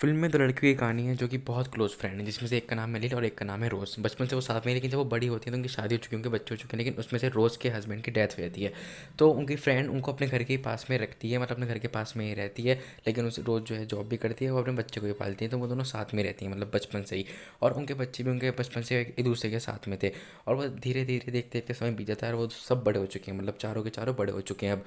Film में 2 लड़कियों की कहानी है जो कि बहुत क्लोज़ फ्रेंड है, जिसमें से एक का नाम है लिल और एक का नाम है रोज़। बचपन से वो साथ में हैं, लेकिन जब वो बड़ी होती हैं तो उनकी शादी हो चुकी है, उनके बच्चे हो चुके हैं, लेकिन उसमें से रोज़ के हस्बैंड की डेथ हो जाती है। तो उनकी फ्रेंड उनको अपने घर के पास में रखती है, मतलब अपने घर के पास में ही रहती है, लेकिन उस रोज़ जो है जॉब भी करती है, वो अपने बच्चे को भी पालती है, तो वो दोनों साथ में रहती हैं, मतलब बचपन से ही। और उनके बच्चे भी उनके बचपन से एक दूसरे के साथ में थे। और वो धीरे धीरे देखते देखते समय बीत जाता है और वो सब बड़े हो चुके हैं, मतलब चारों के चारों बड़े हो चुके हैं अब।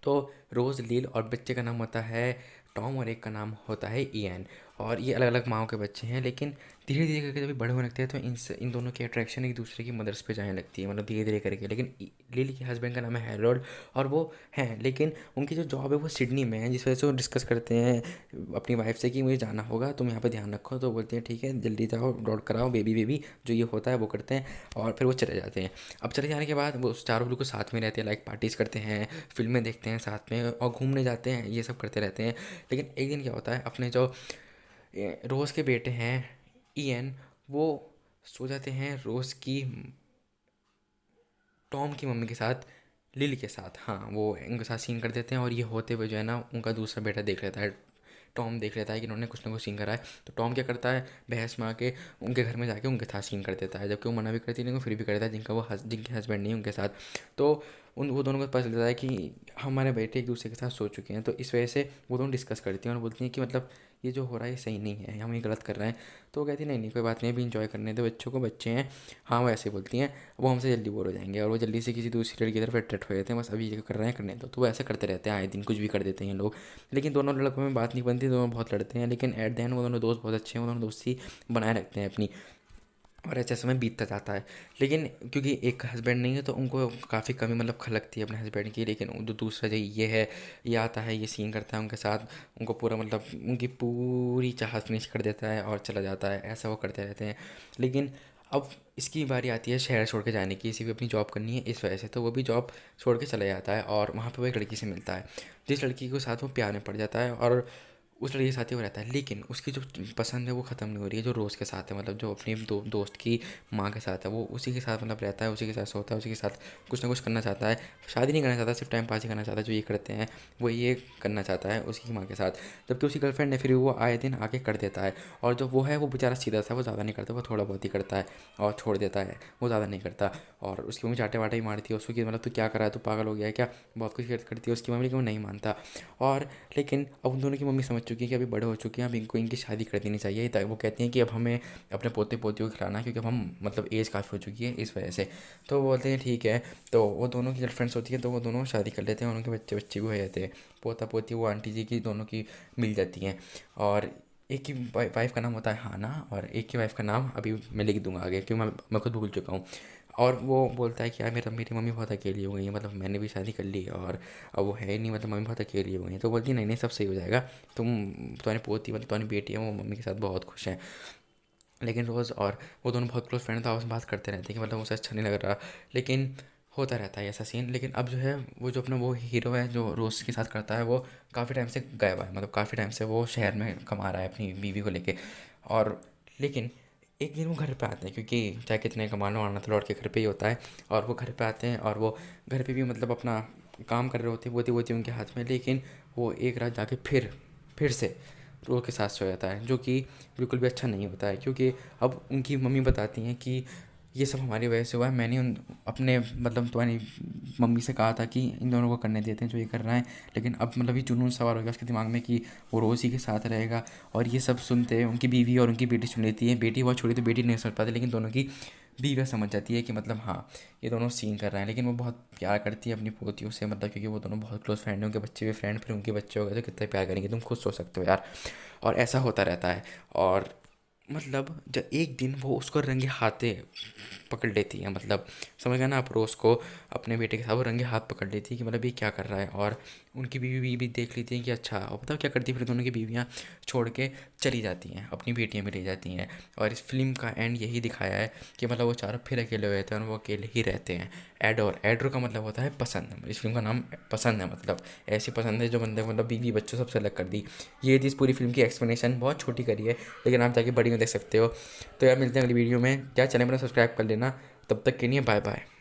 तो रोज़, लील और बच्चे का नाम होता है टॉम और एक का नाम होता है इयान। और ये अलग अलग माँओं के बच्चे हैं, लेकिन धीरे धीरे करके जब ये बड़े होने लगते हैं तो इन दोनों की अट्रैक्शन एक दूसरे की मदर्स पे जाने लगती है, मतलब धीरे धीरे करके। लेकिन लिली के हस्बैंड का नाम है हैरोल्ड, और वो हैं, लेकिन उनकी जो जॉब है वो सिडनी में है, जिस वजह से वो डिस्कस करते हैं अपनी वाइफ से कि मुझे जाना होगा, तुम यहाँ पे ध्यान रखो। तो बोलते हैं ठीक है, जल्दी जाओ, डॉट कराओ, बेबी बेबी जो ये होता है वो करते हैं। और फिर वो चले जाते हैं। अब चले जाने के बाद वो चारों बिल्कुल साथ में रहते हैं, लाइक पार्टीज़ करते हैं, फिल्में देखते हैं साथ में और घूमने जाते हैं, ये सब करते रहते हैं। लेकिन एक दिन क्या होता है, अपने जो रोज़ के बेटे हैं इयन, वो सो जाते हैं रोज़ की टॉम की मम्मी के साथ, लिली के साथ। हाँ, वो इनके साथ सीन कर देते हैं, और ये होते हुए जो है ना उनका दूसरा बेटा देख लेता है। टॉम देख लेता है कि इन्होंने कुछ ना कुछ सीन करा है, तो टॉम क्या करता है, बहस में आके उनके घर में जाके उनके साथ सीन कर देता है, जबकि वो मना भी करती है, लेकिन वो फिर भी कर देता है, जिनके हस्बैंड नहीं है उनके साथ। तो वो दोनों को पता चल जाता है कि हमारे बेटे एक दूसरे के साथ सो चुके हैं। तो इस वजह से वो दोनों डिस्कस करती हैं और बोलती हैं कि मतलब ये जो हो रहा है ये सही नहीं है, हम ये गलत कर रहे हैं। तो वो कहती है नहीं नहीं, कोई बात नहीं, अभी इंजॉय करने दो बच्चों को, बच्चे हैं। हाँ, वो ऐसे बोलती हैं, वो हमसे जल्दी बोर हो जाएंगे, और वो जल्दी से किसी दूसरी लड़की की तरफ अट्रैक्ट हो जाते हैं, बस अभी ये कर रहे हैं करने दो। तो वो ऐसे करते रहते हैं, आए दिन कुछ भी कर देते हैं ये लोग। लेकिन दोनों लड़कों में बात नहीं बनती, दोनों बहुत लड़ते हैं, लेकिन एट द एंड वो दोनों दोस्त बहुत अच्छे हैं, वो दोनों दोस्ती बनाए रखते हैं अपनी। और ऐसे समय बीतता जाता है। लेकिन क्योंकि एक हस्बैंड नहीं है तो उनको काफ़ी कमी मतलब खलकती है अपने हस्बैंड की। लेकिन जो दूसरा जो ये है, ये आता है, ये सीन करता है उनके साथ, उनको पूरा मतलब उनकी पूरी चाहत फिनिश कर देता है और चला जाता है। ऐसा वो करते रहते हैं। लेकिन अब इसकी बारी आती है शहर छोड़ के जाने की, इसी को अपनी जॉब करनी है इस वजह से, तो वो भी जॉब छोड़ के चला जाता है। और वहाँ पे वो एक लड़की से मिलता है, जिस लड़की के साथ वो प्यार में पड़ जाता है, और उस लड़के के साथ ही वो रहता है। लेकिन उसकी जो पसंद है वो ख़त्म नहीं हो रही है, जो रोज़ के साथ है, मतलब जो अपनी दोस्त की माँ के साथ है, वो उसी के साथ मतलब रहता है, उसी के साथ सोता है, उसी के साथ कुछ ना कुछ करना चाहता है। शादी नहीं करना चाहता, सिर्फ टाइम पास ही करना चाहता है, जो ये करते हैं वो ये करना चाहता है उसकी माँ के साथ। जबकि उसकी गर्लफ्रेंड है, फिर वो आए दिन आके कर देता है। और जो वो है वो बेचारा सीधा सा, वो ज़्यादा नहीं करता, वो थोड़ा बहुत ही करता है और छोड़ देता है, वो ज़्यादा नहीं करता। और उसकी मम्मी चाटे वाटे ही मारती है उसको कि मतलब तू क्या कर रहा है, तू पागल हो गया है क्या, बहुत कुछ करती है उसकी मम्मी, लेकिन वो नहीं मानता। और लेकिन अब उन दोनों की मम्मी समझ चुकी है कि अभी बड़े हो चुके हैं, अब इनको इनकी शादी कर देनी चाहिए। वो कहती हैं कि अब हमें अपने पोते पोतियों को खिलाना है, क्योंकि अब हम मतलब एज काफ़ी हो चुकी है इस वजह से। तो वो बोलते हैं ठीक है। तो वो दोनों की गर्लफ्रेंड्स होती है, तो वो दोनों शादी कर लेते हैं, उनके बच्चे बच्चे भी हो जाते हैं। पोता पोती वो आंटी जी की दोनों की मिल जाती हैं। और एक की वाइफ का नाम होता है हाना, और एक की वाइफ का नाम अभी मैं लिख दूंगा आगे, क्योंकि मैं खुद भूल चुका हूँ। और वो बोलता है कि यार मेरी मम्मी बहुत अकेली हो गई है, मतलब मैंने भी शादी कर ली है और अब वो है ही नहीं, मतलब मम्मी बहुत अकेली हो गई है। तो बोलती है नहीं नहीं, सब सही हो जाएगा, तुम्हारी पोती मतलब तुम्हारी बेटी है, वो मम्मी के साथ बहुत खुश है। लेकिन रोज़ और वो दोनों बहुत क्लोज फ्रेंड, तो आपस में बात करते रहते हैं कि मतलब उसे अच्छा नहीं लग रहा। लेकिन होता रहता है ऐसा सीन। लेकिन अब जो है वो जो अपना वो हीरो है जो रोज़ के साथ करता है, वो काफ़ी टाइम से गायब है, मतलब काफ़ी टाइम से वो शहर में कमा रहा है अपनी बीवी को लेके। और लेकिन एक दिन वो घर पे आते हैं, क्योंकि चाहे कितने कमाना वाना तो लौट के घर पे ही होता है। और वो घर पे आते हैं, और वो घर पे भी मतलब अपना काम कर रहे होते हैं, बोती बोती उनके हाथ में। लेकिन वो एक रात जाके फिर से रो के साथ सो जाता है, जो कि बिल्कुल भी अच्छा नहीं होता है। क्योंकि अब उनकी मम्मी बताती हैं कि ये सब हमारी वजह से हुआ है, मैंने अपने मतलब तुम्हारी मम्मी से कहा था कि इन दोनों को करने देते हैं जो ये कर रहा है। लेकिन अब मतलब ये जुनून सवार हो गया उसके दिमाग में कि वो रोज़ ही के साथ रहेगा। और ये सब सुनते हैं उनकी बीवी और उनकी बेटी सुन लेती है। बेटी बहुत छोटी तो बेटी नहीं समझ पाती, लेकिन दोनों की बीवियाँ समझ जाती है कि मतलब हाँ, ये दोनों सीन कर रहे हैं। लेकिन वो बहुत प्यार करती है अपनी पोतियों से, मतलब क्योंकि वो दोनों बहुत क्लोज फ्रेंड हैं, उनके बच्चे भी फ्रेंड, फिर उनके बच्चे हो गए तो कितना प्यार करेंगे, तुम खुद सोच सकते हो यार। और ऐसा होता रहता है। और मतलब जब एक दिन वो उसको रंगे हाथे पकड़ लेती है, मतलब समझ गए ना आप, रोज़ को अपने बेटे के साथ वो रंगे हाथ पकड़ लेती है कि मतलब ये क्या कर रहा है। और उनकी बीवी भी देख लेती हैं कि अच्छा, और पता है क्या करती है, फिर दोनों की बीवियाँ छोड़ के चली जाती हैं, अपनी बेटियाँ भी ले जाती हैं। और इस फिल्म का एंड यही दिखाया है कि मतलब वो चारों फिर अकेले हुए थे और वो अकेले ही रहते हैं। एडोर का मतलब होता है पसंद, इस फिल्म का नाम पसंद है, मतलब ऐसी पसंद है जो बंदे को मतलब बीवी बच्चों सबसे अलग कर दी। ये थी इस पूरी फिल्म की एक्सप्लेनेशन, बहुत छोटी करी है, लेकिन आप जाके बड़ी में देख सकते हो। तो यार मिलते हैं अगली वीडियो में, क्या चैनल मेरा सब्सक्राइब कर लेना। तब तक के लिए बाय बाय।